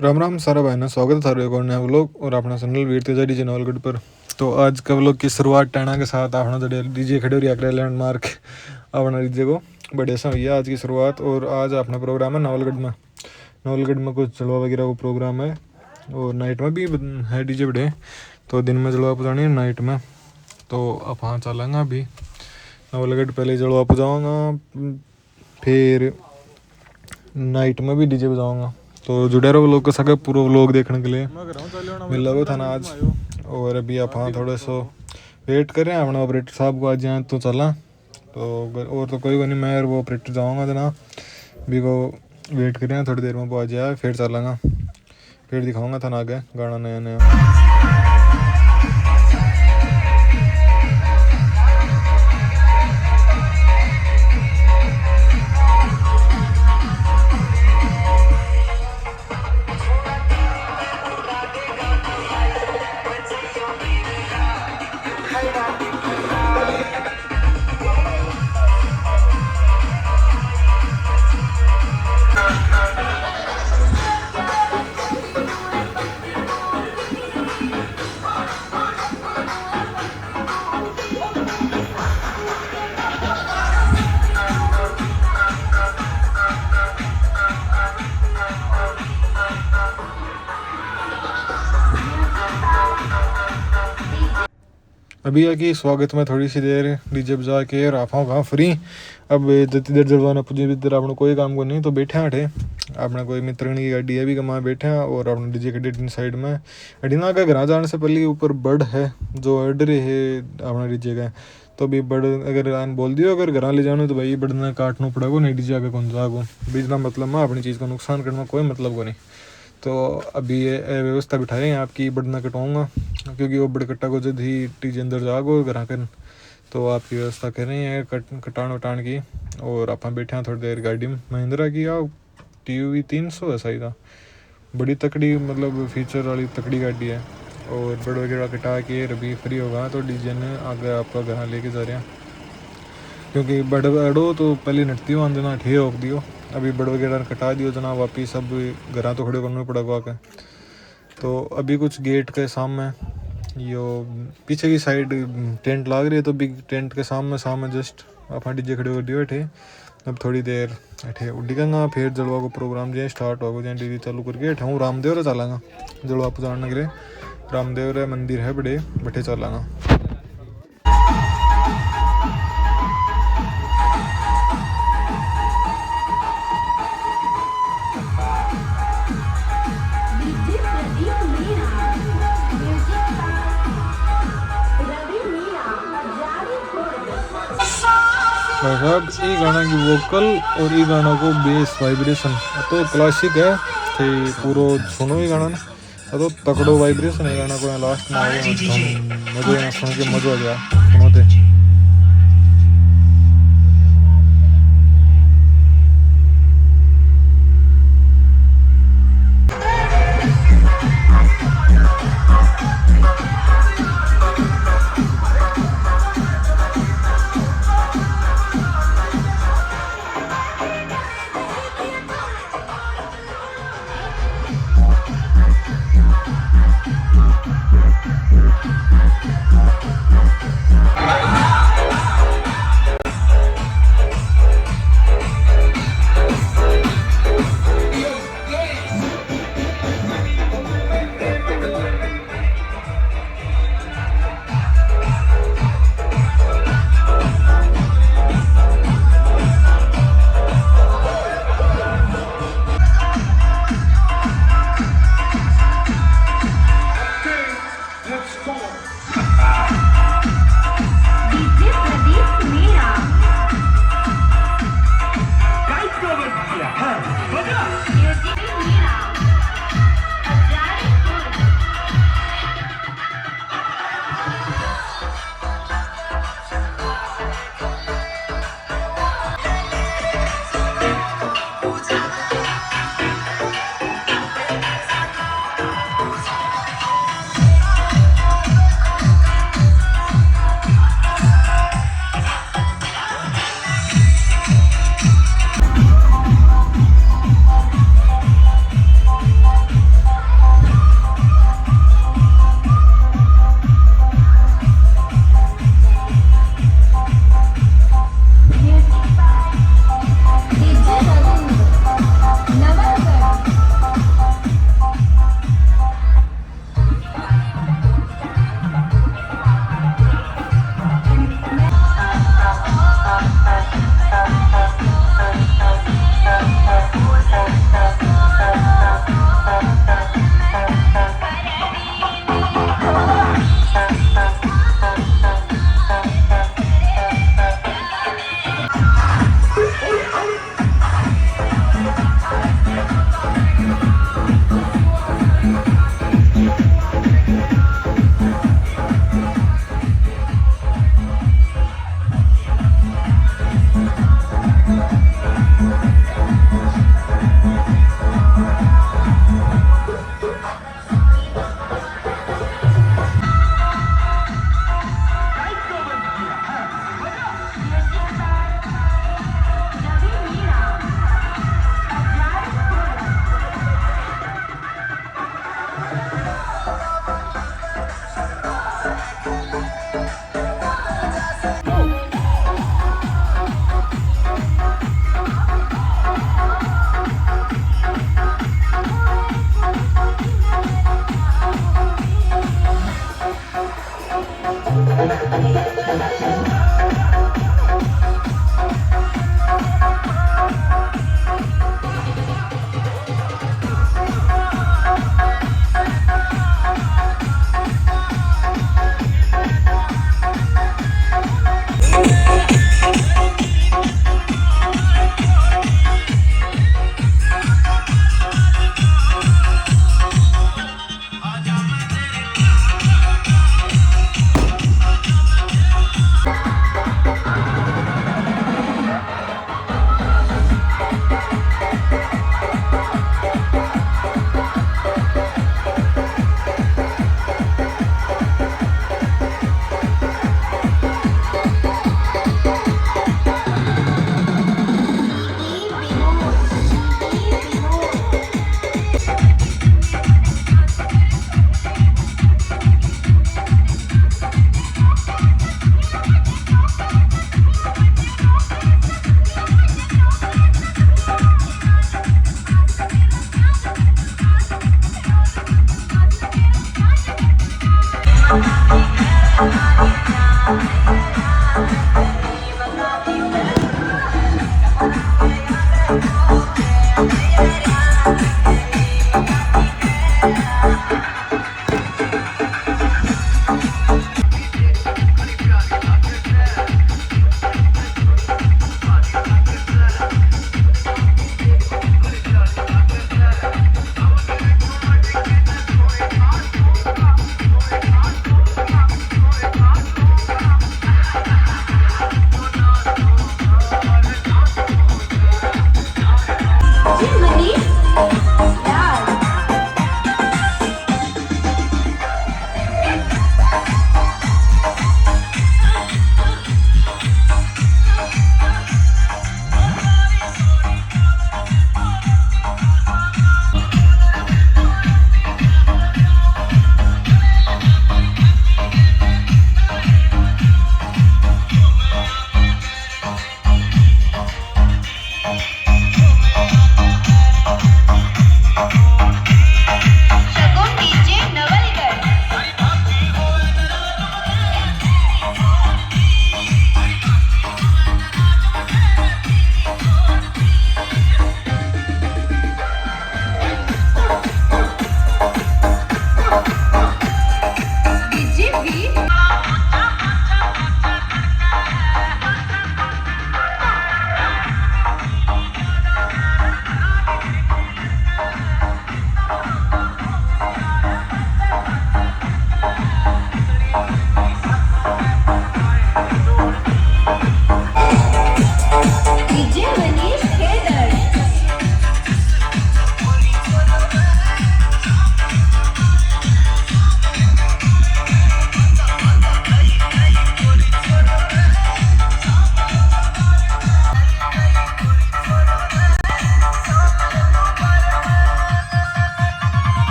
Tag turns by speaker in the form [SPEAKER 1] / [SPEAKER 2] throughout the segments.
[SPEAKER 1] राम राम सारा भाई ना स्वागत है थारे को नया व्लॉग और अपना चैनल वीर तेजा डीजे नवलगढ़ पर। तो आज का व्लॉग की शुरुआत टैना के साथ अपना जो डीजे खड़े हो रहा लैंडमार्क अपना डीजे को बढ़िया सा हुई है आज की शुरुआत। और आज अपना प्रोग्राम है नवलगढ़ में कुछ जलवा वगैरह को प्रोग्राम है और नाइट में भी है डीजे बड़े। तो दिन में जलवा पुजानी है नाइट में। तो अब हाँ चलेंगे अभी नवलगढ़, पहले जलवा पुजाऊँगा फिर नाइट में भी डीजे बजाऊँगा। तो जुड़े रहो व्लॉग के साथ पूरा व्लॉग देखने के लिए। मिला हुआ था ना आज। और अभी आप हाँ थोड़ा सा वेट कर रहे हैं अपना ऑपरेटर साहब को, आ जाए तो चला। तो और तो कोई नहीं, मैं और वो ऑपरेटर जाऊँगा तो ना अभी को वेट कर रहे हैं, थोड़ी देर में वो आ जाए फिर चलेंगा, फिर दिखाऊँगा था ना आगे गाना नया नया। अभी आके स्वागत में थोड़ी सी देर डीजे बजा के राफाओं कहाँ फ्री। अब जितनी देर जलवाना पुजी इधर अपना कोई काम को नहीं, तो बैठे हैं अठे अपना कोई मित्र की गाड़ी है भी कमा बैठे हैं और अपने डीजे के डेटिंग साइड में अडीना का घर जाने से पहले ऊपर बर्ड है जो ऑर्डर है अपना डीजे का। तो अभी बर्ड अगर आन बोल दियो अगर घर ले जानो तो भाई बर्ड ने काटना पड़ेगा, नहीं डीजे आगे कौन जागो बीजना मतलब मैं अपनी चीज़ को नुकसान करना कोई मतलब को नहीं। तो अभी ये व्यवस्था बिठाए हैं आपकी बर्ड ना कटाऊँगा क्योंकि वो बड़ कट्टा को जब ही टीजे अंदर जागो घर कर। तो आपकी व्यवस्था कर रहे हैं कटान वटान की। और आप बैठे हैं थोड़ी देर गाड़ी में महिंद्रा की या TUV 300 है सही था, बड़ी तकड़ी मतलब फीचर वाली तकड़ी गाड़ी है। और बड़ वगैरह कटा के अभी फ्री होगा तो डीजे ने आगे आपका घर लेके जा रहे हैं क्योंकि बड़ अड़ो तो पहले नटती हो आंदना ठे रोक दियो। अभी बड़ वगैरह कटा दियो जना वापिस सब घर तो खड़े करना पड़ेगा आके। तो अभी कुछ गेट के सामने यो पीछे की साइड टेंट लाग रही है, तो बिग टेंट के सामने जस्ट आप डीजे खड़े कर दियो अठे। अब थोड़ी देर अठे उड़ेगा फिर जलवा को प्रोग्राम जो स्टार्ट होगा जो डीजे चालू करके अठे हूँ रामदेव रे चलांगा जलवा पुजाने के लिए। रामदेव रे मंदिर है बड़े बठे चलांगा। भाई साहब ये गाना की वोकल और ये गाना को बेस वाइब्रेशन तो क्लासिक है थे पूरा सुनो ये गाना तो तकड़ो वाइब्रेशन है गाना को लास्ट में आए मजे सुन के मजा आ गया सुनोते।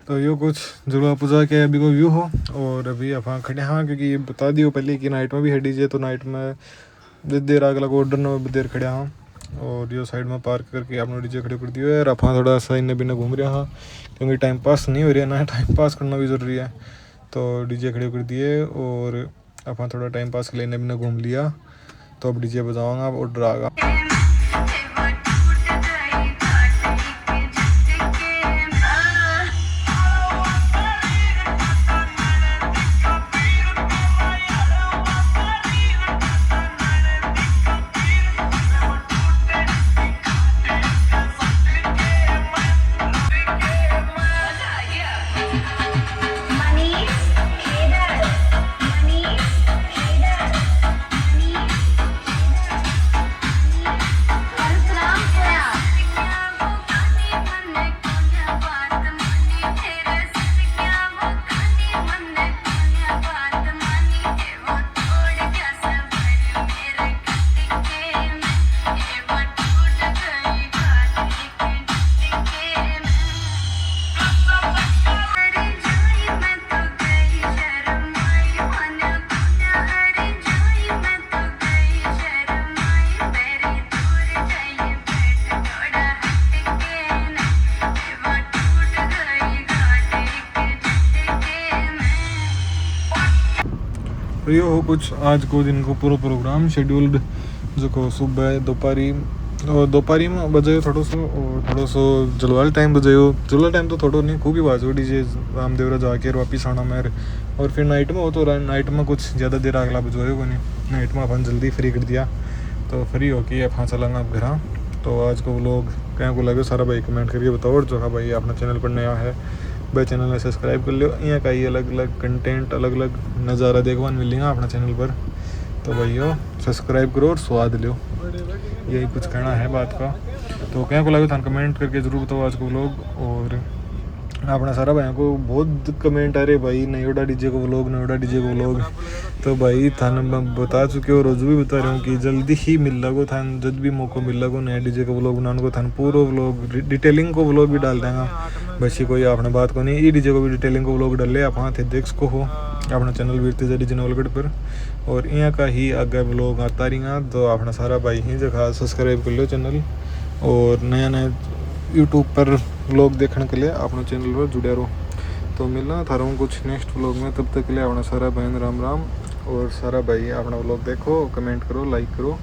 [SPEAKER 1] तो यो कुछ दुर्गा पूजा के अभी को व्यू हो। और अभी आप खड़े हाँ क्योंकि ये बता दियो पहले कि नाइट में भी है डीजे, तो नाइट में देर आग लगा ऑर्डर में देर खड़े हाँ। और यो साइड में पार्क करके आपने डीजे खड़े कर दियो यार। आप थोड़ा सा इन्हें बिना घूम रहे हाँ क्योंकि टाइम पास नहीं हो रहा ना, टाइम पास करना भी ज़रूरी है। तो डीजे खड़े कर दिए और आप थोड़ा टाइम पास के लिए इन्हें बिना घूम लिया। तो अब डीजे बजाऊँगा, अब ऑर्डर आएगा। तो ये हो कुछ आज को दिन को पूरा प्रोग्राम शेड्यूल्ड जो को सुबह दोपहरी में बजायो थोड़ा सो और थोड़ा सो जलवाल टाइम बजायो। जलवाल टाइम तो थोड़ा नहीं खूब ही बाजो डीजे रामदेवरा जाके वापिस आना मेरे। और फिर नाइट में हो तो नाइट में कुछ ज़्यादा देर अगला बजवायो को नहीं, नाइट में अपन जल्दी फ्री कर दिया। तो फ्री हो के अपन चलांगा आप घर। तो आज को लोग क्या को लगे सारा भाई कमेंट करके बताओ। और जो है भाई अपना चैनल पर नया है भाई चैनल में सब्सक्राइब कर लियो। यहाँ का ही अलग अलग कंटेंट अलग अलग नज़ारा देखने मिलेगा अपना चैनल पर। तो भाइयों सब्सक्राइब करो और स्वाद लो, यही कुछ कहना है बात का। तो क्या को लगे था कमेंट करके ज़रूर बताओ आज को लोग। और अपना सारा भाइयों को बहुत कमेंट आ रहे भाई नयोडा डीजे को व्लॉग, नयोडा डीजे को व्लॉग। तो भाई थाने मैं बता चुके हो, रोज़ भी बता रहा हूँ कि जल्दी ही मिल लगो थान, जब भी मौका मिल लगो नया डीजे को व्लॉग बनाने को, थान पूरा व्लॉग डिटेलिंग को व्लॉग भी डाल देंगे। बस ये कोई आपने बात को नहीं, ये डीजे को भी डिटेलिंग को व्लॉग डाले आप थे देख सको हो अपना चैनल वीर तेजा डीजे नवलगढ़ पर। और यहाँ का ही आगे व्लॉग आता रही, तो अपना सारा भाई ही जगह सब्सक्राइब कर लो चैनल, और नया नया यूट्यूब पर व्लॉग देखने के लिए अपना चैनल पर जुड़े रहो। तो मिलना थारा हूँ कुछ नेक्स्ट व्लॉग में, तब तक के लिए अपना सारा बहन राम राम। और सारा भाई अपना व्लॉग देखो, कमेंट करो, लाइक करो।